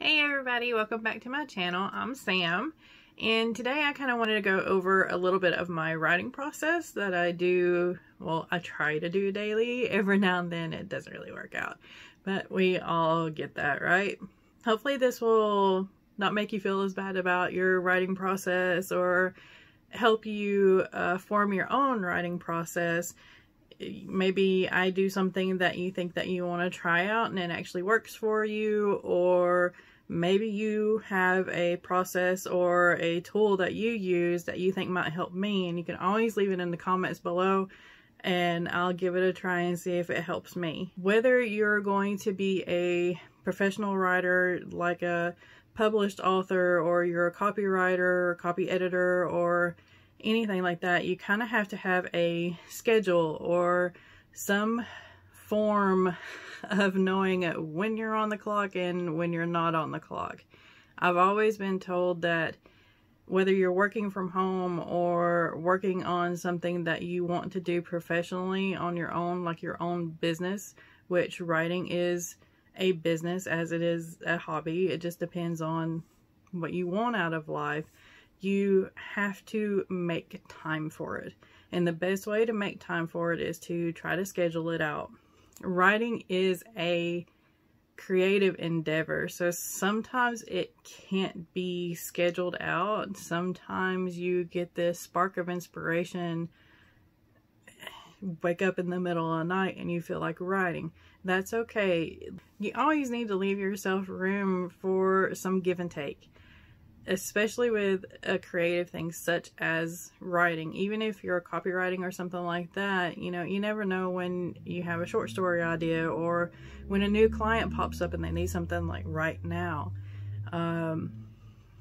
Hey everybody, welcome back to my channel. I'm Sam, and today I kind of wanted to go over a little bit of my writing process that I do, well, I try to do daily. Every now and then it doesn't really work out, but we all get that, right? Hopefully this will not make you feel as bad about your writing process or help you form your own writing process. Maybe I do something that you think that you want to try out and it actually works for you, or maybe you have a process or a tool that you use that you think might help me, and you can always leave it in the comments below and I'll give it a try and see if it helps me. Whether you're going to be a professional writer like a published author, or you're a copywriter or copy editor or anything like that, you kind of have to have a schedule or some form of knowing when you're on the clock and when you're not on the clock. I've always been told that whether you're working from home or working on something that you want to do professionally on your own, like your own business, which writing is a business as it is a hobby, it just depends on what you want out of life. You have to make time for it. And the best way to make time for it is to try to schedule it out. Writing is a creative endeavor, so sometimes it can't be scheduled out. Sometimes you get this spark of inspiration, wake up in the middle of the night and you feel like writing. That's okay. You always need to leave yourself room for some give and take, especially with a creative thing such as writing. Even if you're copywriting or something like that, you know, you never know when you have a short story idea or when a new client pops up and they need something like right now.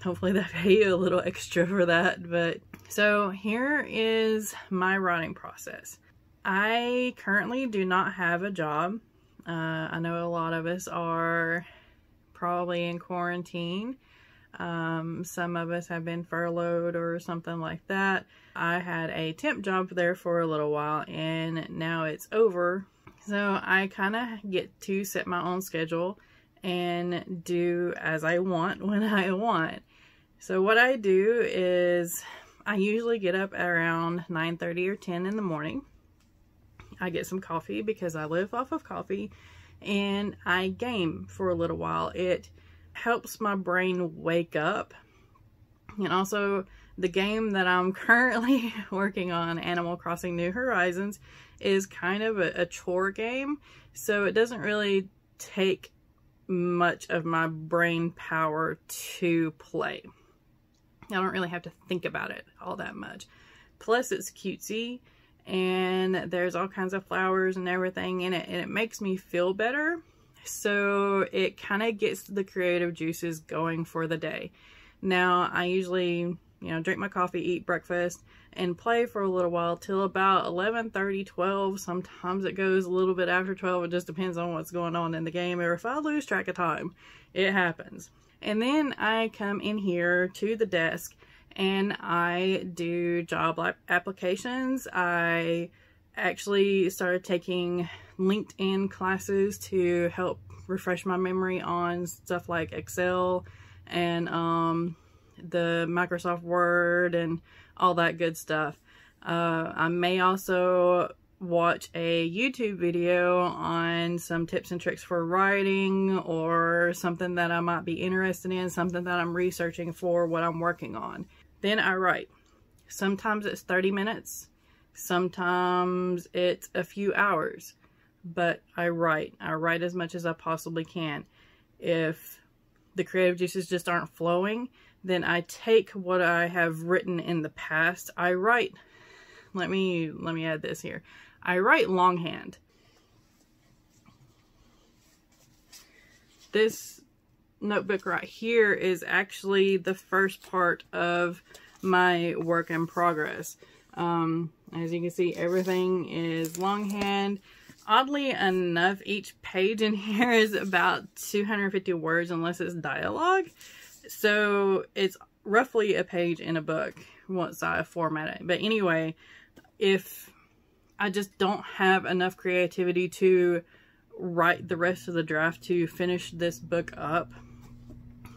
Hopefully they pay you a little extra for that. But so here is my writing process. I currently do not have a job. I know a lot of us are probably in quarantine. Some of us have been furloughed or something like that. I had a temp job there for a little while and now it's over. So I kind of get to set my own schedule and do as I want when I want. So what I do is I usually get up around 9:30 or 10 in the morning. I get some coffee because I live off of coffee, and I game for a little while. It helps my brain wake up. And also the game that I'm currently working on, Animal Crossing New Horizons, is kind of a chore game, so it doesn't really take much of my brain power to play. I don't really have to think about it all that much. Plus it's cutesy and there's all kinds of flowers and everything in it, and it makes me feel better. So it kind of gets the creative juices going for the day. Now I usually, you know, drink my coffee, eat breakfast, and play for a little while till about 11:30, 12. Sometimes it goes a little bit after 12. It just depends on what's going on in the game, or if I lose track of time. It happens. And then I come in here to the desk and I do job applications. I actually started taking LinkedIn classes to help refresh my memory on stuff like Excel and the Microsoft Word and all that good stuff. I may also watch a YouTube video on some tips and tricks for writing, or something that I might be interested in, something that I'm researching for what I'm working on. Then I write. Sometimes it's 30 minutes. Sometimes it's a few hours, but I write. I write as much as I possibly can. If the creative juices just aren't flowing, then I take what I have written in the past. I write, let me add this here. I write longhand. This notebook right here is actually the first part of my work in progress. As you can see, everything is longhand. Oddly enough, each page in here is about 250 words unless it's dialogue. So it's roughly a page in a book once I format it. But anyway, if I just don't have enough creativity to write the rest of the draft to finish this book up,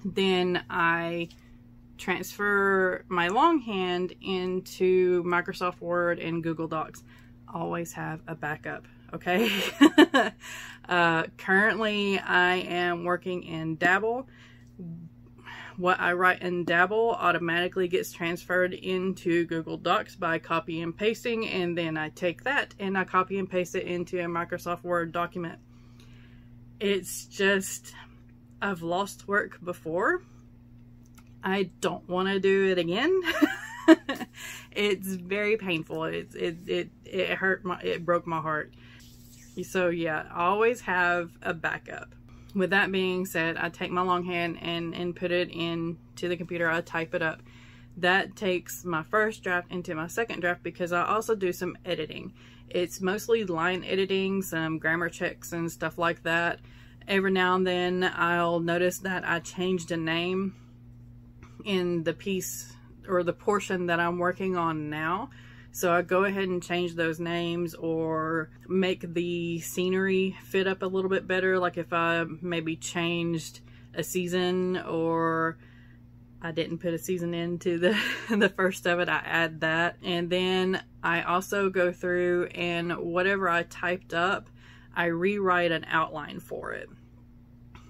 Then I transfer my longhand into Microsoft Word and Google Docs. Always have a backup, okay? Currently, I am working in Dabble. What I write in Dabble automatically gets transferred into Google Docs by copy and pasting, and then I take that and I copy and paste it into a Microsoft Word document. It's just, I've lost work before. I don't want to do it again. It's very painful. It hurt it broke my heart. So yeah, I always have a backup. With that being said, I take my longhand and input it into the computer. I type it up. That takes my first draft into my second draft because I also do some editing. It's mostly line editing, some grammar checks and stuff like that. Every now and then I'll notice that I changed a name in the piece or the portion that I'm working on now. So I go ahead and change those names or make the scenery fit up a little bit better. Like if I maybe changed a season or I didn't put a season into the first of it, I add that. And then I also go through and whatever I typed up, I rewrite an outline for it.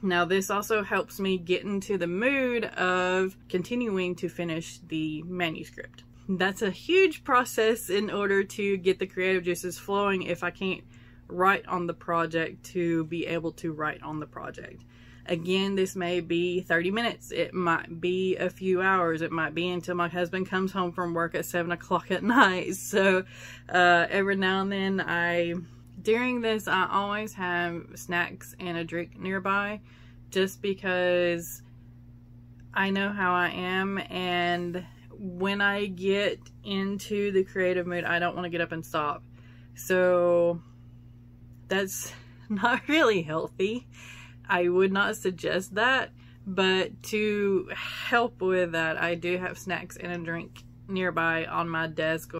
Now this also helps me get into the mood of continuing to finish the manuscript. That's a huge process in order to get the creative juices flowing if I can't write on the project to be able to write on the project. Again, this may be 30 minutes. It might be a few hours. It might be until my husband comes home from work at 7 o'clock at night. So every now and then during this, I always have snacks and a drink nearby just because I know how I am, and when I get into the creative mood, I don't want to get up and stop. So that's not really healthy. I would not suggest that, but to help with that, I do have snacks and a drink nearby on my desk.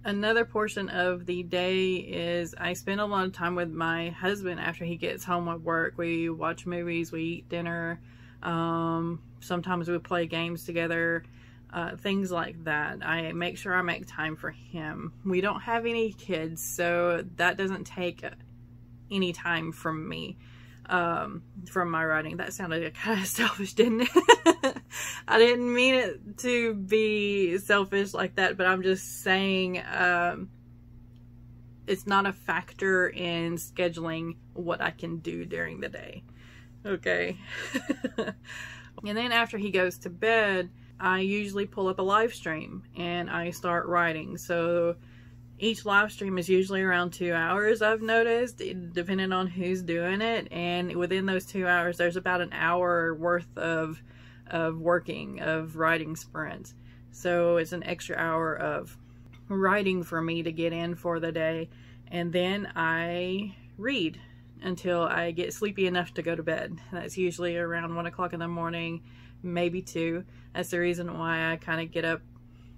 Another portion of the day is I spend a lot of time with my husband after he gets home at work. We watch movies, we eat dinner, sometimes we play games together, things like that. I make sure I make time for him. We don't have any kids, so that doesn't take any time from me, from my writing. That sounded kind of selfish, didn't it? I didn't mean it to be selfish like that, but I'm just saying it's not a factor in scheduling what I can do during the day. Okay. And then after he goes to bed, I usually pull up a live stream and I start writing. So each live stream is usually around 2 hours, I've noticed, depending on who's doing it. And within those 2 hours, there's about an hour worth of writing sprints. So it's an extra hour of writing for me to get in for the day. And then I read until I get sleepy enough to go to bed. That's usually around 1 o'clock in the morning, maybe 2. That's the reason why I kind of get up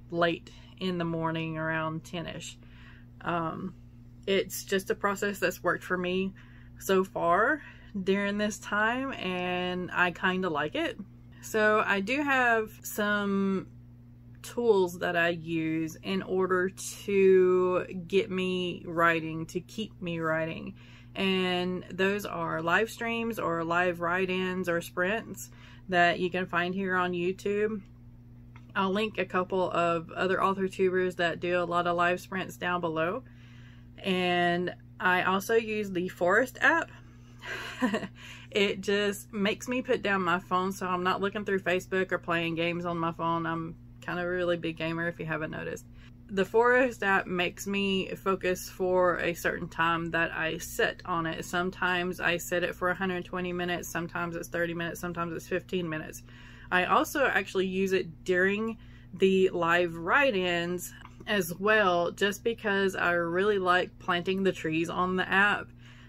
late in the morning, around 10ish. It's just a process that's worked for me so far during this time, and I kind of like it. So I do have some tools that I use in order to get me writing, to keep me writing. And those are live streams or live write-ins or sprints that you can find here on YouTube. I'll link a couple of other author tubers that do a lot of live sprints down below. And I also use the Forest app. It just makes me put down my phone so I'm not looking through Facebook or playing games on my phone. I'm kind of a really big gamer if you haven't noticed. The Forest app makes me focus for a certain time that I set on it. Sometimes I set it for 120 minutes, sometimes it's 30 minutes, sometimes it's 15 minutes. I also actually use it during the live write-ins as well, just because I really like planting the trees on the app.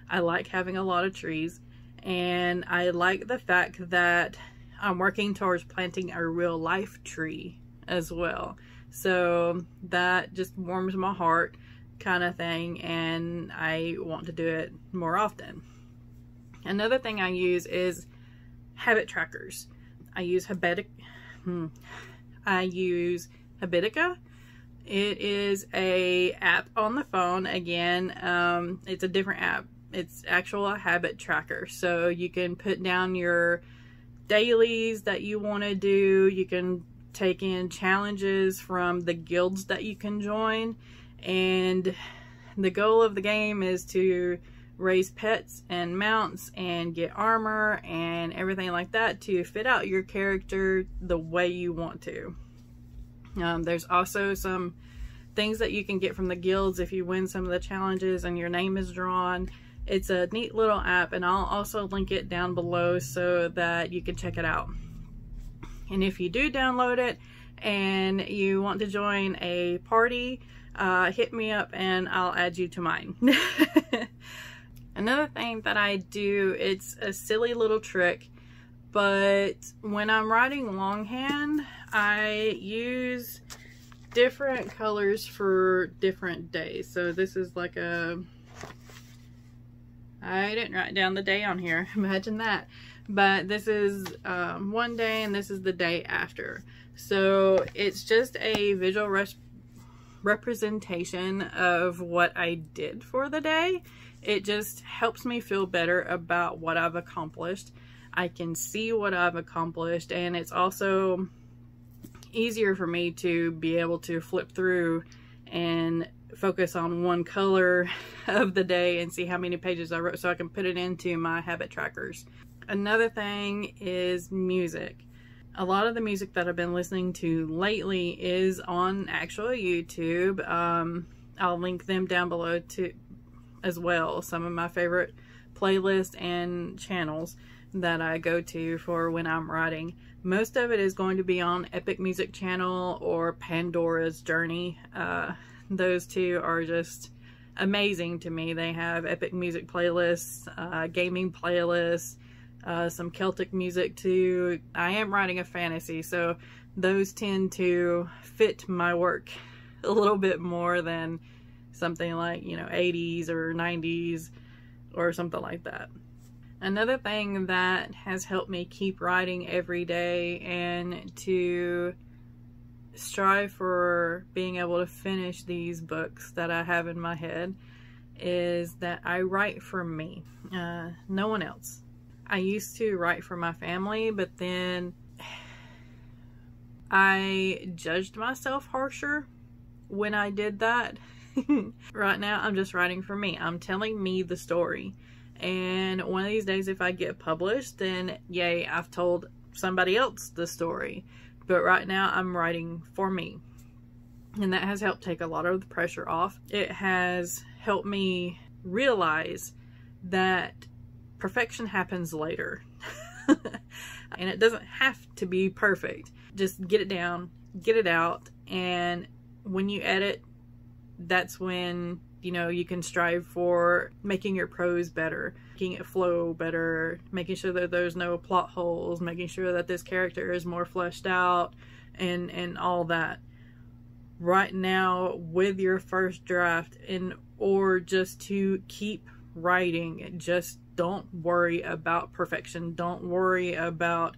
I like having a lot of trees, and I like the fact that I'm working towards planting a real life tree as well. So that just warms my heart, kind of thing, and I want to do it more often. Another thing I use is habit trackers. I use I use Habitica. It is a app on the phone. Again, it's a different app. It's actual habit tracker. So you can put down your dailies that you want to do. You can take in challenges from the guilds that you can join. And the goal of the game is to raise pets and mounts and get armor and everything like that to fit out your character the way you want to. There's also some things that you can get from the guilds if you win some of the challenges and your name is drawn. It's a neat little app, and I'll also link it down below so that you can check it out. And if you do download it and you want to join a party, hit me up and I'll add you to mine. Another thing that I do, it's a silly little trick, but when I'm writing longhand, I use different colors for different days. So this is like a, I didn't write down the day on here, imagine that. But this is one day and this is the day after. So it's just a visual representation of what I did for the day. It just helps me feel better about what I've accomplished. I can see what I've accomplished, and it's also easier for me to be able to flip through and focus on one color of the day and see how many pages I wrote so I can put it into my habit trackers. Another thing is music. A lot of the music that I've been listening to lately is on actual YouTube. I'll link them down below too, as well. Some of my favorite playlists and channels that I go to for when I'm writing. Most of it is going to be on Epic Music Channel or Pandora's Journey. Those two are just amazing to me. They have epic music playlists, gaming playlists, some Celtic music too. I am writing a fantasy, so those tend to fit my work a little bit more than something like, you know, 80s or 90s or something like that. Another thing that has helped me keep writing every day and to strive for being able to finish these books that I have in my head is that I write for me, no one else. I used to write for my family, but then I judged myself harsher when I did that. Right now, I'm just writing for me. I'm telling me the story. And one of these days, if I get published, then yay, I've told somebody else the story. But right now, I'm writing for me. And that has helped take a lot of the pressure off. It has helped me realize that perfection happens later. And it doesn't have to be perfect. Just get it down, get it out, and when you edit, that's when, you know, you can strive for making your prose better, making it flow better, making sure that there's no plot holes, making sure that this character is more fleshed out, and all that. Right now, with your first draft, or just to keep writing, just don't worry about perfection. Don't worry about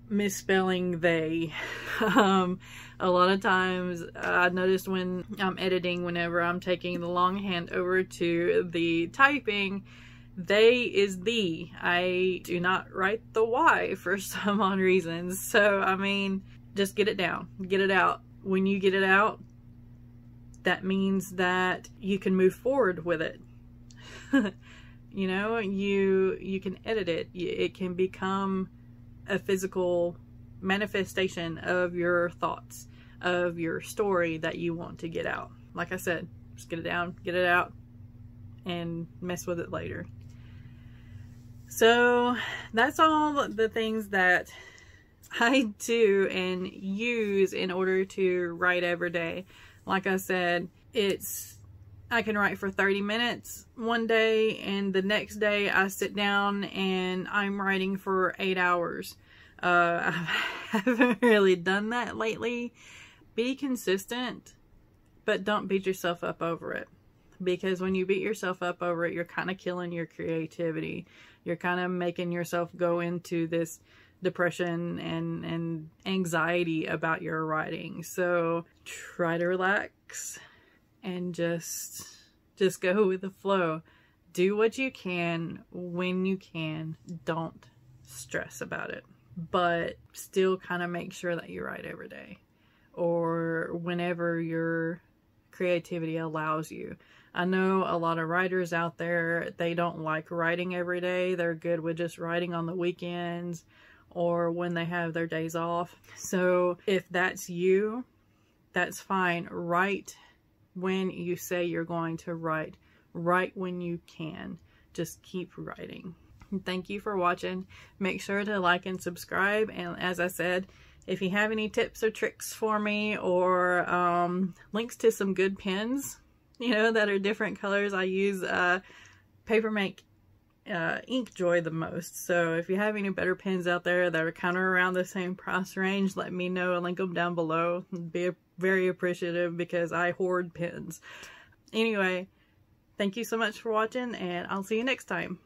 misspelling they. A lot of times I noticed when I'm editing, whenever I'm taking the longhand over to the typing, they is the. I do not write the Y for some odd reasons. So, I mean, just get it down, get it out. When you get it out, that means that you can move forward with it. You know, you can edit it. It can become a physical manifestation of your thoughts, of your story that you want to get out. Like I said, just get it down, get it out, and mess with it later. So that's all the things that I do and use in order to write every day. Like I said, I can write for 30 minutes one day, and the next day I sit down and I'm writing for 8 hours. I haven't really done that lately. Be consistent, but don't beat yourself up over it. Because when you beat yourself up over it, you're kind of killing your creativity. You're kind of making yourself go into this depression and anxiety about your writing. So try to relax and just go with the flow. Do what you can when you can. Don't stress about it, but still kind of make sure that you write every day or whenever your creativity allows you. I know a lot of writers out there, they don't like writing every day. They're good with just writing on the weekends or when they have their days off. So if that's you, that's fine. Write when you say you're going to write. Write when you can. Just keep writing. Thank you for watching. Make sure to like and subscribe. And as I said, if you have any tips or tricks for me or links to some good pens, that are different colors. I use Papermate Inkjoy the most. So if you have any better pens out there that are kind of around the same price range, let me know. I'll link them down below. I'd be very appreciative because I hoard pens. Anyway, thank you so much for watching, and I'll see you next time.